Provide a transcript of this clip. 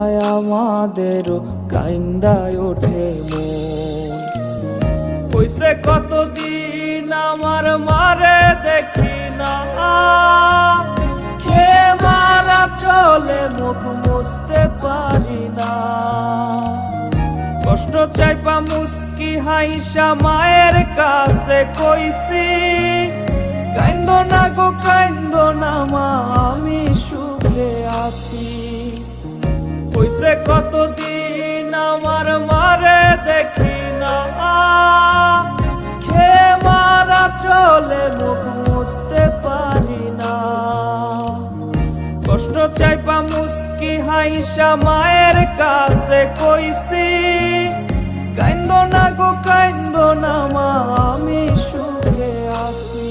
আমাদেরও কাইন্দায় ওঠে মন। হইছে কতদিন আমার মারে দেখি না, খেয়ে মারা চলে মুখ মুছতে পারি না। কষ্ট চাইপা মুস্কি হাইসা মায়ের কাছে কইছি, কাইন্দো না গো কাইন্দো না মা, আমি সুখে আছি। হইছে কতদিন আমার মারে দেখি না, খেয়ে মারা চলে মুখ মুছতে পারি না। কষ্ট চাইপা মুস্কি হাইসা মায়ের কাছে কইছি, কাইন্দো না গো কাইন্দো না মা, আমি সুখে আছি।